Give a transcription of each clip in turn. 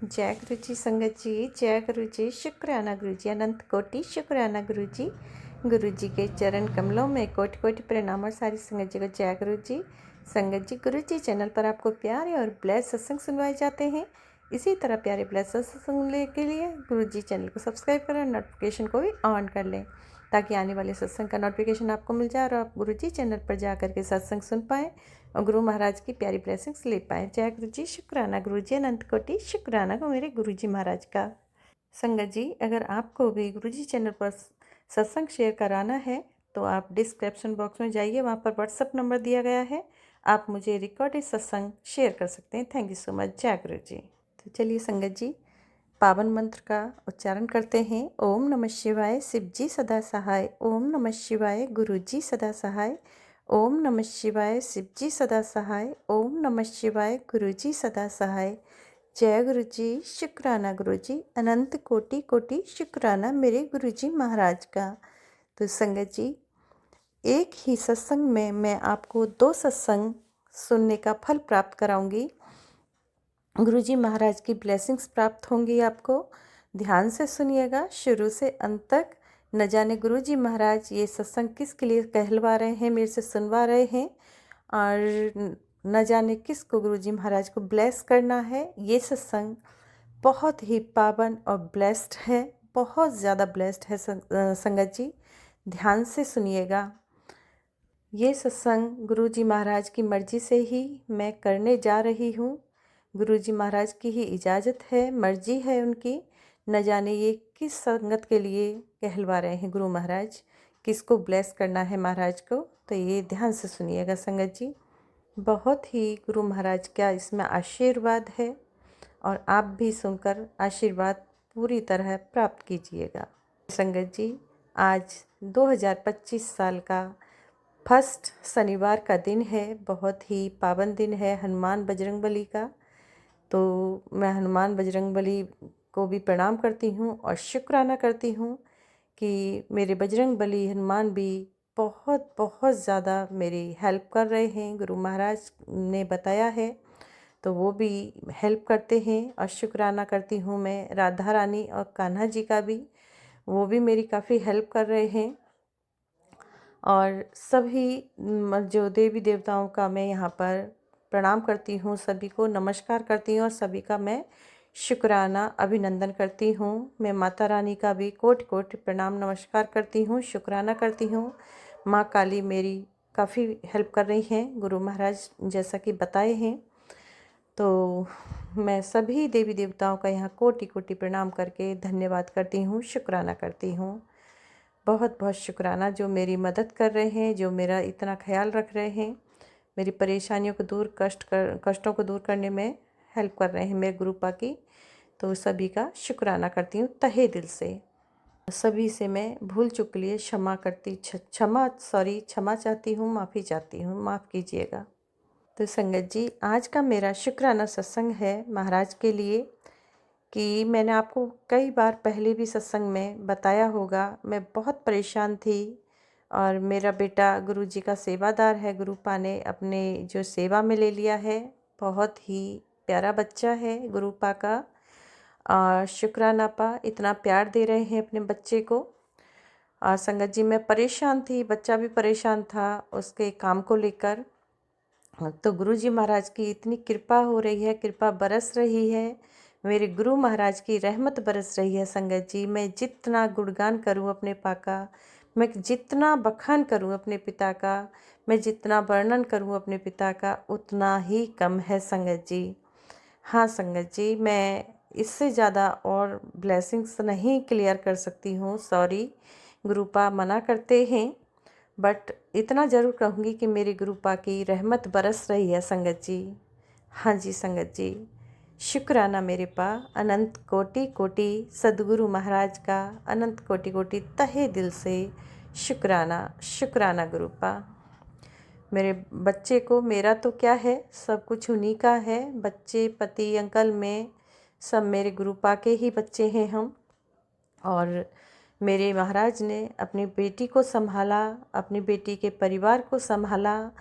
जय गुरु जी संगत जी, जय गुरु जी। शुक्राना गुरु जी, अनंत कोटि शुक्राना गुरु जी। गुरु जी के चरण कमलों में कोटि कोटि प्रणाम और सारी संगत जी को जय गुरु जी। संगत जी, गुरु जी चैनल पर आपको प्यारे और ब्लेस सत्संग सुनवाए जाते हैं। इसी तरह प्यारे ब्लेस सत्संग सुनने के लिए गुरु जी चैनल को सब्सक्राइब करें, नोटिफिकेशन को भी ऑन कर लें ताकि आने वाले सत्संग का नोटिफिकेशन आपको मिल जाए और आप गुरु जी चैनल पर जा करके सत्संग सुन पाएँ और गुरु महाराज की प्यारी ब्लेसिंग्स ले पाएँ। जय गुरु जी, शुक्राना गुरु जी, अनंत कोटि शुक्राना को मेरे गुरु जी महाराज का। संगत जी, अगर आपको भी गुरु जी चैनल पर सत्संग शेयर कराना है तो आप डिस्क्रिप्शन बॉक्स में जाइए, वहाँ पर व्हाट्सअप नंबर दिया गया है, आप मुझे रिकॉर्डेड सत्संग शेयर कर सकते हैं। Thank you so much. जय गुरु जी। तो चलिए संगत जी, पावन मंत्र का उच्चारण करते हैं। ओम नमः शिवाय, शिव जी सदा सहाय। ओम नमः शिवाय, गुरु जी सदा सहाय। ओम नमः शिवाय, शिव जी सदा सहाय। ओम नमः शिवाय, गुरु जी सदा सहाय। जय गुरु जी, शुक्राना गुरु जी, अनंत कोटि कोटि शुक्राना मेरे गुरु जी महाराज का। तो संगत जी, एक ही सत्संग में मैं आपको 2 सत्संग सुनने का फल प्राप्त कराऊंगी। गुरु जी महाराज की ब्लेसिंग्स प्राप्त होंगी आपको। ध्यान से सुनिएगा शुरू से अंत तक। न जाने गुरु जी महाराज ये सत्संग किसके लिए कहलवा रहे हैं, मेरे से सुनवा रहे हैं, और न जाने किसको गुरु जी महाराज को ब्लेस करना है। ये सत्संग बहुत ही पावन और ब्लेस्ड है, बहुत ज़्यादा ब्लेस्ड है संगत जी। ध्यान से सुनिएगा। ये सत्संग गुरु जी महाराज की मर्ज़ी से ही मैं करने जा रही हूँ। गुरु जी महाराज की ही इजाज़त है, मर्जी है उनकी। न जाने ये किस संगत के लिए कहलवा रहे हैं गुरु महाराज, किसको ब्लेस करना है महाराज को। तो ये ध्यान से सुनिएगा संगत जी। बहुत ही गुरु महाराज का इसमें आशीर्वाद है और आप भी सुनकर आशीर्वाद पूरी तरह प्राप्त कीजिएगा। संगत जी, आज 2025 साल का फर्स्ट शनिवार का दिन है, बहुत ही पावन दिन है हनुमान बजरंगबली का। तो मैं हनुमान बजरंगबली को भी प्रणाम करती हूँ और शुक्राना करती हूँ कि मेरे बजरंगबली हनुमान भी बहुत बहुत ज़्यादा मेरी हेल्प कर रहे हैं। गुरु महाराज ने बताया है तो वो भी हेल्प करते हैं। और शुक्राना करती हूँ मैं राधा रानी और कान्हा जी का भी, वो भी मेरी काफ़ी हेल्प कर रहे हैं। और सभी जो देवी देवताओं का मैं यहाँ पर प्रणाम करती हूँ, सभी को नमस्कार करती हूँ और सभी का मैं शुक्राना अभिनंदन करती हूँ। मैं माता रानी का भी कोटि कोटि प्रणाम नमस्कार करती हूँ, शुक्राना करती हूँ। माँ काली मेरी काफ़ी हेल्प कर रही हैं, गुरु महाराज जैसा कि बताए हैं। तो मैं सभी देवी देवताओं का यहाँ कोटि कोटि प्रणाम करके धन्यवाद करती हूँ, शुक्राना करती हूँ। बहुत बहुत शुक्राना जो मेरी मदद कर रहे हैं, जो मेरा इतना ख्याल रख रहे हैं, मेरी परेशानियों को दूर कष्टों को दूर करने में हेल्प कर रहे हैं मेरे गुरुपा की। तो सभी का शुक्राना करती हूँ तहे दिल से। सभी से मैं भूल चूक के लिए क्षमा चाहती हूँ, माफ़ी चाहती हूँ, माफ़ कीजिएगा। तो संगत जी, आज का मेरा शुक्राना सत्संग है महाराज के लिए कि मैंने आपको कई बार पहले भी सत्संग में बताया होगा, मैं बहुत परेशान थी और मेरा बेटा गुरु जी का सेवादार है। गुरुपा ने अपने जो सेवा में ले लिया है, बहुत ही प्यारा बच्चा है गुरुपा का। और शुक्राना पा इतना प्यार दे रहे हैं अपने बच्चे को। और संगत जी, मैं परेशान थी, बच्चा भी परेशान था उसके काम को लेकर। तो गुरु जी महाराज की इतनी कृपा हो रही है, कृपा बरस रही है, मेरे गुरु महाराज की रहमत बरस रही है। संगत जी, मैं जितना गुणगान करूं अपने पा का, मैं जितना बखान करूं अपने पिता का, मैं जितना वर्णन करूं अपने पिता का, उतना ही कम है संगत जी। हाँ संगत जी, मैं इससे ज़्यादा और ब्लेसिंग्स नहीं क्लियर कर सकती हूँ, सॉरी, गुरुपा मना करते हैं। बट इतना ज़रूर कहूँगी कि मेरी गुरुपा की रहमत बरस रही है संगत जी। हाँ जी संगत जी, शुक्राना मेरे पा, अनंत कोटि कोटि सदगुरु महाराज का अनंत कोटि कोटि तहे दिल से शुक्राना, शुक्राना गुरुपा। मेरे बच्चे को, मेरा तो क्या है, सब कुछ उन्हीं का है। बच्चे, पति, अंकल में सब मेरे गुरुपा के ही बच्चे हैं हम। और मेरे महाराज ने अपनी बेटी को संभाला, अपनी बेटी के परिवार को संभाला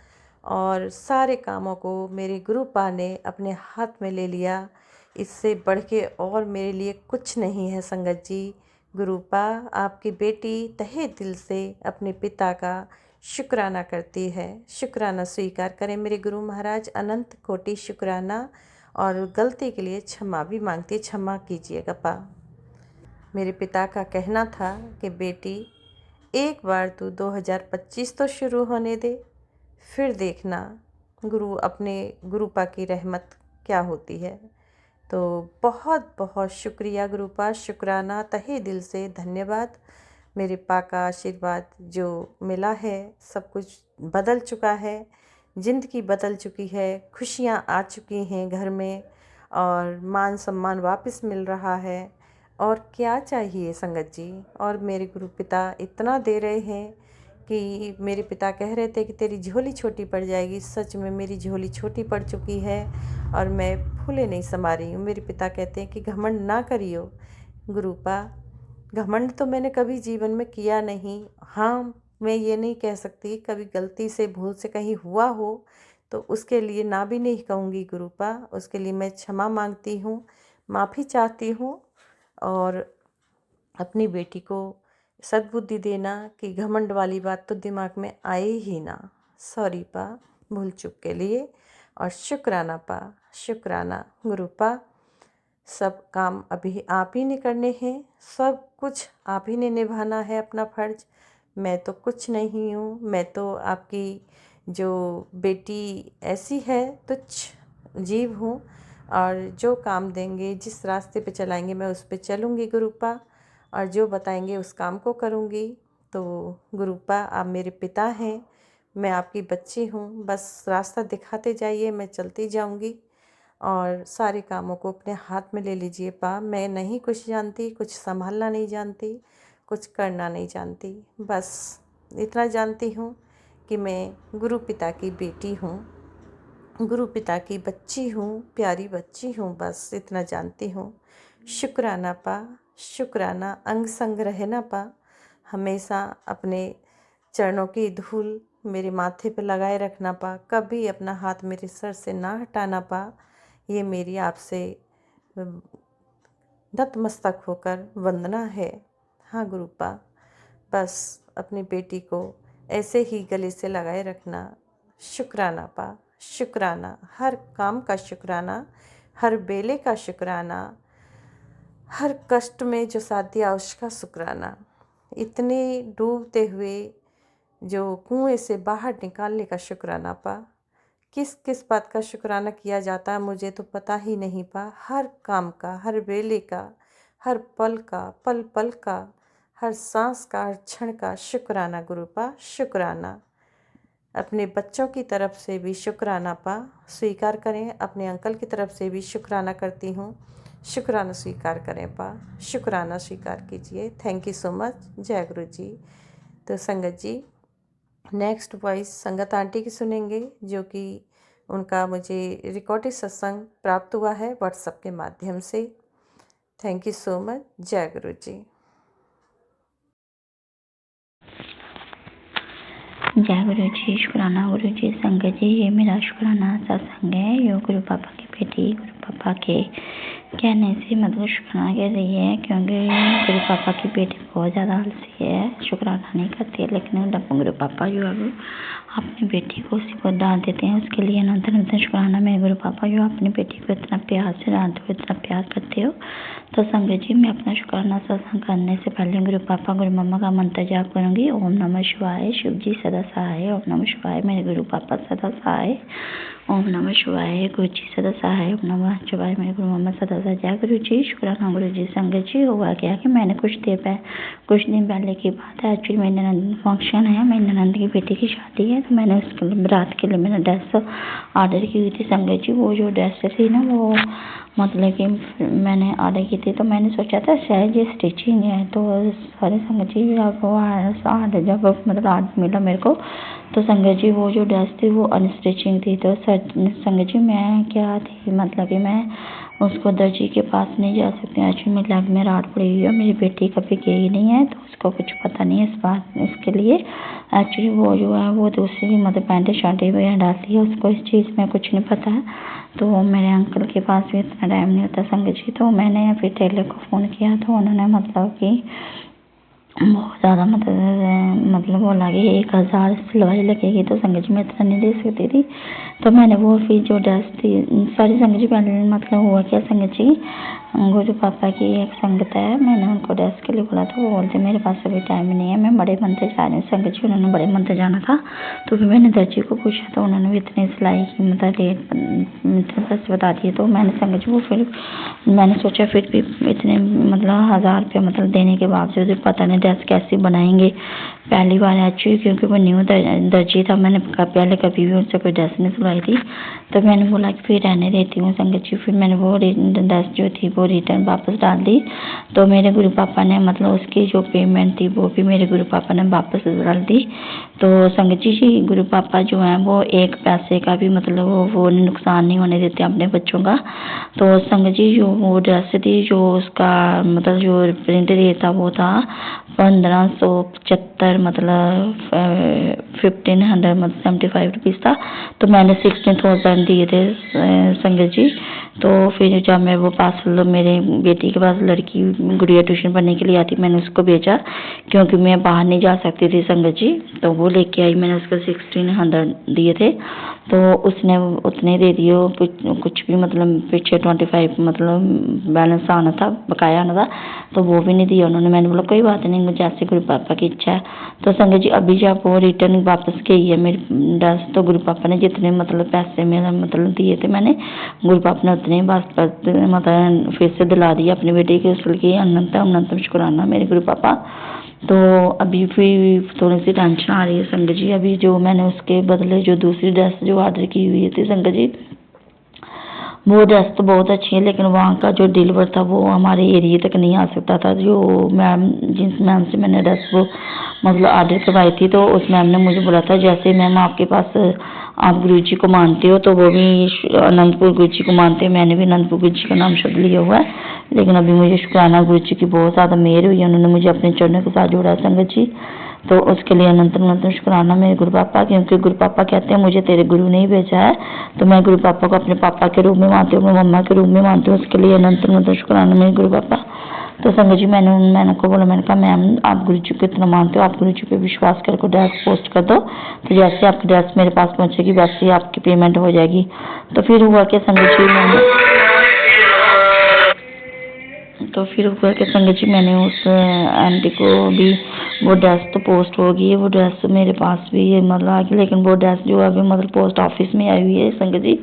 और सारे कामों को मेरे गुरुपा ने अपने हाथ में ले लिया। इससे बढ़ के और मेरे लिए कुछ नहीं है संगत जी। गुरुपा, आपकी बेटी तहे दिल से अपने पिता का शुक्राना करती है। शुक्राना स्वीकार करें मेरे गुरु महाराज, अनंत कोटि शुक्राना, और गलती के लिए क्षमा भी मांगती है, क्षमा कीजिएगा पा। मेरे पिता का कहना था कि बेटी एक बार तू 2025 तो शुरू होने दे, फिर देखना गुरु अपने गुरुपा की रहमत क्या होती है। तो बहुत बहुत शुक्रिया गुरुपा, शुक्राना तहे दिल से धन्यवाद। मेरे पा का आशीर्वाद जो मिला है, सब कुछ बदल चुका है, ज़िंदगी बदल चुकी है, खुशियाँ आ चुकी हैं घर में, और मान सम्मान वापस मिल रहा है। और क्या चाहिए संगत जी। और मेरे गुरु पिता इतना दे रहे हैं कि मेरे पिता कह रहे थे कि तेरी झोली छोटी पड़ जाएगी। सच में मेरी झोली छोटी पड़ चुकी है और मैं फूले नहीं समा रही हूँ। मेरे पिता कहते हैं कि घमंड ना करियो गुरुपा। घमंड तो मैंने कभी जीवन में किया नहीं। हाँ, मैं ये नहीं कह सकती कभी गलती से भूल से कहीं हुआ हो तो उसके लिए ना भी नहीं कहूँगी गुरुपा। उसके लिए मैं क्षमा मांगती हूँ, माफ़ी चाहती हूँ, और अपनी बेटी को सद्बुद्धि देना कि घमंड वाली बात तो दिमाग में आए ही ना। सॉरी पा, भूल चूक के लिए। और शुक्राना पा, शुक्राना गुरुपा। सब काम अभी आप ही ने करने हैं, सब कुछ आप ही ने निभाना है अपना फ़र्ज। मैं तो कुछ नहीं हूँ, मैं तो आपकी जो बेटी ऐसी है तुच्छ जीव हूँ, और जो काम देंगे, जिस रास्ते पे चलाएंगे मैं उस पे चलूँगी गुरुपा, और जो बताएंगे उस काम को करूँगी। तो गुरुपा, आप मेरे पिता हैं, मैं आपकी बच्ची हूँ, बस रास्ता दिखाते जाइए, मैं चलती जाऊँगी, और सारे कामों को अपने हाथ में ले लीजिए पा। मैं नहीं कुछ जानती, कुछ संभालना नहीं जानती, कुछ करना नहीं जानती, बस इतना जानती हूँ कि मैं गुरु पिता की बेटी हूँ, गुरु पिता की बच्ची हूँ, प्यारी बच्ची हूँ, बस इतना जानती हूँ। शुक्राना पा, शुक्राना। अंग संग रहना पा, हमेशा अपने चरणों की धूल मेरे माथे पे लगाए रखना पा, कभी अपना हाथ मेरे सर से ना हटाना पा। ये मेरी आपसे नतमस्तक होकर वंदना है। हाँ गुरुपा, बस अपनी बेटी को ऐसे ही गले से लगाए रखना। शुक्राना पा, शुक्राना, हर काम का शुक्राना, हर बेले का शुक्राना, हर कष्ट में जो साथ दिया उसका शुक्राना। इतने डूबते हुए जो कुएं से बाहर निकालने का शुक्राना पा। किस किस बात का शुक्राना किया जाता है मुझे तो पता ही नहीं पा। हर काम का, हर बेले का, हर पल का, पल पल का, हर सांस का, हर क्षण का शुक्राना गुरुपा, शुक्राना। अपने बच्चों की तरफ से भी शुक्राना पा, स्वीकार करें। अपने अंकल की तरफ से भी शुक्राना करती हूँ, शुक्राना स्वीकार करें पा, शुक्राना स्वीकार कीजिए। Thank you so much. जय गुरु जी। तो संगत जी, नेक्स्ट वॉइस संगत आंटी की सुनेंगे, जो कि उनका मुझे रिकॉर्डेड सत्संग प्राप्त हुआ है व्हाट्सएप के माध्यम से। Thank you so much. जय गुरु जी। जय गुरु जी, शुक्राना गुरु जी। संगत जी, ये मेरा शुक्राना सत्संग है। यो गुरु पापा की बेटी गुरु पापा के कहने से मतलब शुक्राना कह रही है, क्योंकि गुरु पापा की बेटी बहुत ज़्यादा आलसी है, शुक्राना नहीं करती है। लेकिन गुरु पापा जो है अपनी बेटी को उसी को डांट देते हैं, उसके लिए अनंत शुक्राना। मैं गुरु पापा जो अपनी बेटी को इतना प्यार से डांटते हो, इतना प्यार करते हो। तो संगत जी, मैं अपना शुक्राना सत्संग करने से पहले गुरु पापा गुरु मम्मा का मंत्र जाप करूँगी। ओम नमः शिवाय, शिव जी सदा सहाय। ओम नमः शिवाय, मेरे गुरु पापा सदा सहाय। ओम नमः शिवाय, गुरु जी सदा सहाय। ओम नमः शिवाय, मेरे गुरु मम्मा सदा सहाय। जय गुरु जी, शुक्राना गुरु जी। संगत जी, हुआ क्या कि मैंने कुछ दिन पहले की बात है। एक्चुअली मेरे ननद फंक्शन है, मेरी ननद की बेटी की शादी है, तो मैंने उसके लिए रात के लिए मैंने ड्रेस ऑर्डर की हुई थी। संगत जी, वो जो ड्रेस थी ना, वो मतलब कि मैंने ऑर्डर की थी, तो मैंने सोचा था शायद ये स्टिचिंग है। तो सारे संगत जी, जब मतलब ऑर्डर मिला मेरे को, तो संगत जी वो जो ड्रेस थी वो अनस्टिचिंग थी। तो संगत जी मैं क्या थी, मतलब कि मैं उसको दर्जी के पास नहीं जा सकते। एक्चुअली मेरे लेग में राड पड़ी हुई है, मेरी बेटी कभी गई नहीं है तो उसको कुछ पता नहीं है इस बात इसके लिए। एक्चुअली वो जो है वो दूसरी मतलब पैंटे शर्टें वगैरह डालती है, उसको इस चीज़ में कुछ नहीं पता है। तो मेरे अंकल के पास भी इतना टाइम नहीं होता संगत जी, तो मैंने फिर टेलर को फ़ोन किया तो उन्होंने मतलब कि बहुत ज़्यादा मतलब बोला कि 1000 सिलवाई लगेगी, तो संगत जी मैं इतना नहीं दे सकती थी। तो मैंने वो फिर जो ड्रेस थी सारी संगत जी पहले मतलब हुआ क्या संगत जी, गुरु पापा की एक संगत है, मैंने उनको ड्रेस के लिए बोला था, वो बोलते मेरे पास अभी टाइम नहीं है, मैं बड़े मंदिर जा रही हूँ संगत जी। उन्होंने बड़े मंदिर जाना था, तो फिर मैंने दर्जी को पूछा तो उन्होंने भी इतनी सिलाई की मतलब रेट इतने पैसे बता दिए। तो मैंने संगत जी वो फिर मैंने सोचा फिर भी इतने मतलब 1000 रुपये मतलब देने के बावजूद पता नहीं ड्रेस कैसे बनाएंगे। पहली बार एक्चुअली क्योंकि वो न्यू दर्जी था, मैंने पहले कभी भी उनसे कोई ड्रेस नहीं सिलवाई थी, तो मैंने बोला कि फिर रहने देती हूँ संगत जी। फिर मैंने वो ड्रेस जो थी वो रिटर्न वापस डाल दी। तो मेरे गुरु पापा ने मतलब उसकी जो पेमेंट थी वो भी मेरे गुरु पापा ने वापस डाल दी। तो संगत जी गुरु पापा जो हैं वो एक पैसे का भी मतलब वो नुकसान नहीं होने देते अपने बच्चों का। तो संगत जी जो वो ड्रेस थी जो उसका मतलब जो प्रिंट रेट था वो था 1575 मतलब 1500 मतलब 75 रुपीज़ था। तो मैंने 16,000 दिए थे संगत जी। तो फिर जब मैं वो पार्सल मेरे बेटी के पास लड़की गुड़िया ट्यूशन पढ़ने के लिए आती, मैंने उसको भेजा क्योंकि मैं बाहर नहीं जा सकती थी संगत जी। तो वो लेके आई, मैंने उसको 1600 दिए थे, तो उसने उतने दे दिए। कुछ भी मतलब पीछे 25 मतलब बैलेंस आना था, बकाया आना था, तो वो भी नहीं दिया उन्होंने। मैंने बोला कोई बात नहीं, मुझे ऐसे गुरु पापा की इच्छा है। तो संगत जी अभी जब वो रिटर्न वापस गई है मेरी ड्रेस, तो गुरु पापा ने जितने मतलब पैसे मेरा मतलब दिए थे मैंने, गुरु पापा ने उतने बस मतलब फिर से दिला दिया अपनी बेटी के, उसके अनंतम शुक्राना मेरे गुरु पापा। तो अभी भी थोड़ी सी टेंशन आ रही है संगत जी। अभी जो मैंने उसके बदले जो दूसरी ड्रेस जो ऑर्डर की हुई थी संगत जी, वो ड्रेस तो बहुत अच्छी है, लेकिन वहाँ का जो डिलीवर था वो हमारे एरिया तक नहीं आ सकता था। जो मैम जिस मैम से मैंने ड्रेस वो मतलब ऑर्डर करवाई थी, तो उस मैम ने मुझे बोला था जैसे मैम आपके पास आप गुरु जी को मानते हो तो वो भी अनंतपुर गुरु जी को मानते हैं। मैंने भी अनंतपुर गुरु जी का नाम शब्द लिया हुआ है, लेकिन अभी मुझे शुक्राना गुरु जी की बहुत ज़्यादा मेहर हुई है, उन्होंने मुझे अपने चरणों के साथ जोड़ा है संगत जी। तो उसके लिए अनंत शुक्राना मेरे गुरु पापा, क्योंकि गुरु पापा कहते हैं मुझे तेरे गुरु नहीं भेजा है, तो मैं गुरु पापा को अपने पापा के रूप में मानती हूँ, अपने मम्मा के रूप में मानती हूँ। उसके लिए अनंत शुक्राना मेरे गुरु पापा। तो संगत जी मैंने को बोला, मैंने कहा मैम आप गुरु जी को इतना मानते हो, आप गुरु जी पे विश्वास करके ड्रेस पोस्ट कर दो, तो जैसे आपकी ड्रेस मेरे पास पहुँचेगी वैसे ही आपकी पेमेंट हो जाएगी। तो फिर हुआ कि संगत जी मैंने उस आंटी को भी वो ड्रेस तो पोस्ट हो गई है, वो ड्रेस मेरे पास भी है मतलब आ गई, लेकिन वो ड्रेस जो अभी मतलब पोस्ट ऑफिस में आई हुई है संगत जी।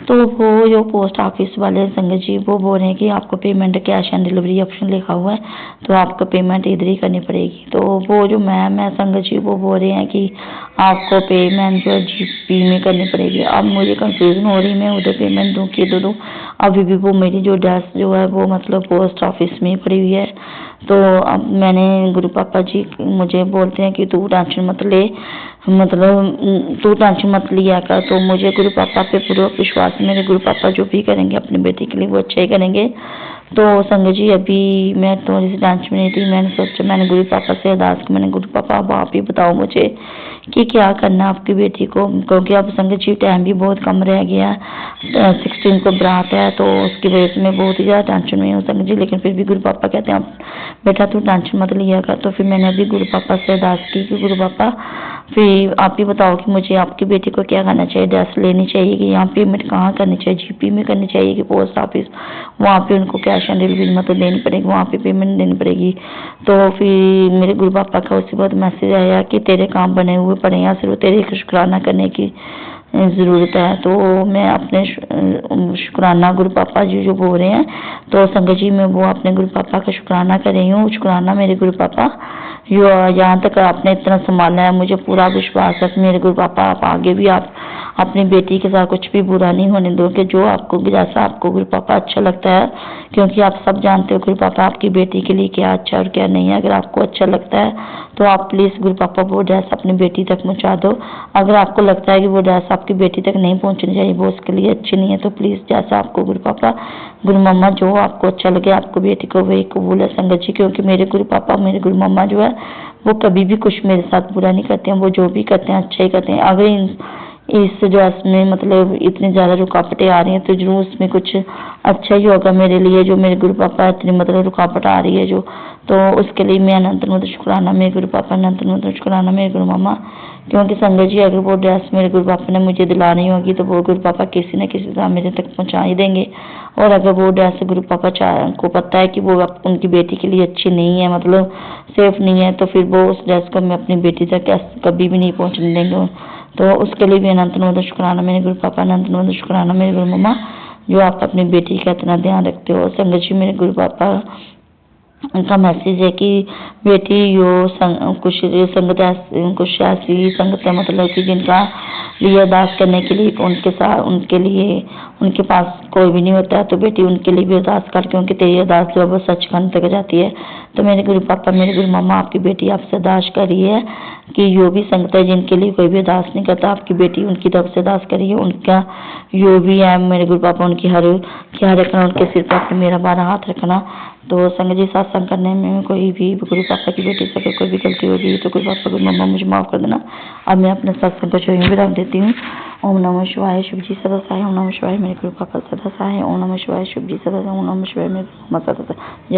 तो वो जो पोस्ट ऑफिस वाले संगत जी वो बोल रहे हैं कि आपको payment cash on delivery option लिखा हुआ है, तो आपको पेमेंट इधर ही करनी पड़ेगी। तो वो जो मैम है संगत जी वो बोल रहे हैं कि आपको पेमेंट जो है जीपी में करनी पड़ेगी। अब मुझे कंफ्यूजन हो रही है, मैं उधर पेमेंट दूँ कि दूँ। अभी भी वो मेरी जो ड्रेस जो है वो मतलब पोस्ट ऑफिस में पड़ी हुई है। तो अब मैंने गुरु पापा जी मुझे बोलते हैं कि तू टेंशन मत ले, मतलब तू टेंशन मत लिया कर। तो मुझे गुरु पापा पे पूरा विश्वास है, मेरे गुरु पापा जो भी करेंगे अपने बेटे के लिए वो अच्छा ही करेंगे। तो संगत जी अभी मैं थोड़ी सी टेंशन में नहीं थी, मैंने सोचा मैंने गुरु पापा से अरदास की, मैंने गुरु पापा अब आप ही बताओ मुझे कि क्या करना आपकी बेटी को, क्योंकि अब संगत जी टाइम भी बहुत कम रह गया, 16 को बरात है, तो उसकी वजह से मैं बहुत ही ज़्यादा टेंशन में हूँ संगत जी। लेकिन फिर भी गुरु पापा कहते हैं बेटा तू टेंशन मत लिया कर। तो फिर मैंने अभी गुरु पापा से अरदास की कि गुरु पापा फिर आप ही बताओ कि मुझे आपकी बेटी को क्या करना चाहिए, ड्रेस लेनी चाहिए कि यहाँ पेमेंट कहाँ करनी चाहिए, जीपी में करनी चाहिए कि पोस्ट ऑफिस वहाँ पे उनको कैश ऑन डिलीवरी मतलब देनी पड़ेगी, वहाँ पे पेमेंट देनी पड़ेगी। तो फिर मेरे गुरु पापा का उसी वक्त मैसेज आया कि तेरे काम बने हुए पड़े हैं, सिर्फ तेरे शुक्राना करने की ज़रूरत है। तो मैं अपने शुक्राना गुरु पापा जी जो बोल रहे हैं, तो संगत जी मैं वो अपने गुरु पापा का शुक्राना कर रही हूँ। शुक्राना मेरे गुरु पापा, जो यहाँ तक आपने इतना संभाला है, मुझे पूरा विश्वास है मेरे गुरु पापा आप आगे भी आप अपनी बेटी के साथ कुछ भी बुरा नहीं होने दोगे, जो आपको जैसा आपको गुरु पापा अच्छा लगता है, क्योंकि आप सब जानते हो गुरु पापा आपकी बेटी के लिए क्या अच्छा और क्या नहीं है। अगर आपको अच्छा लगता है तो आप प्लीज़ गुरु पापा वो ड्रेस अपनी बेटी तक पहुँचा दो। अगर आपको लगता है कि वो ड्रेस आपकी बेटी तक नहीं पहुँचनी चाहिए, वो उसके लिए अच्छी नहीं है, तो प्लीज़ जैसा आपको गुरु पापा गुरु मम्मा जो आपको अच्छा लगे आपको बेटी को वही कबूल है संगत जी। क्योंकि मेरे गुरु पापा मेरे गुरु मम्मा जो है वो कभी भी कुछ मेरे साथ बुरा नहीं करते हैं, वो जो भी करते हैं अच्छा ही करते हैं। अगर इस जो इसमें मतलब इतनी ज़्यादा रुकावटें आ रही हैं तो जरूर उसमें कुछ अच्छा ही होगा मेरे लिए, जो मेरे गुरु पापा इतनी मतलब रुकावट आ रही है जो, तो उसके लिए मैं अनंत अनंत शुक्राना मेरे गुरु पापा, अनंत अनंत शुक्राना मेरे गुरु मामा। क्योंकि संगत जी अगर वो ड्रेस मेरे गुरु पापा ने मुझे दिलानी होगी तो वो गुरु पापा किसी न किसी तरह मेरे तक पहुँचा ही देंगे। और अगर वो ड्रेस गुरु पापा को पता है कि वो उनकी बेटी के लिए अच्छी नहीं है, मतलब सेफ नहीं है, तो फिर वो उस ड्रेस को मैं अपनी बेटी तक कभी भी नहीं पहुँचने देंगे। तो उसके लिए भी अनंत अनंत शुक्राना मेरे गुरु पापा, अनंत अनंत शुक्राना मेरे गुरु मम्मा, जो आप अपनी बेटी का इतना ध्यान रखते हो। संगत जी मेरे गुरु पापा उनका मैसेज है कि बेटी यो कुछ ऐसी संगत है मतलब कि जिनका लिए अरदास करने के लिए उनके लिए उनके पास कोई भी नहीं होता है, तो बेटी उनके लिए भी अरदास कर, क्योंकि तेरी अरदास जो है वो सचखंड तक जाती है। तो मेरे गुरु पापा मेरे गुरु मम्मा आपकी बेटी आपसे अरदास कर रही है कि यो भी संगत है जिनके लिए कोई भी अरदास नहीं करता, आपकी बेटी उनकी तरफ से अरदास करिए। उनका यो भी है मेरे गुरु पापा उनकी हर ख्याल रखना, उनके सिर पर अपने मेरा 12 हाथ रखना। तो संगत जी सत्संग करने में कोई भी गुरु पापा की बेटी से कोई भी गलती हो गई तो गुरु पापा गुरु मम्मा मुझे माफ़ कर देना। अब मैं अपने सत्संग को जो भी रख देती हूँ। ओम नमः शिवाय, शिव जी सदा सहाय। ओम नमः शिवाय, मेरे गुरु पापा सदा सहाय। ओम नमः शिवाय, शिव जी सदा सहाय। ओम नमः शिवाय, मेरे गुरु मम्मा सदा सहाय।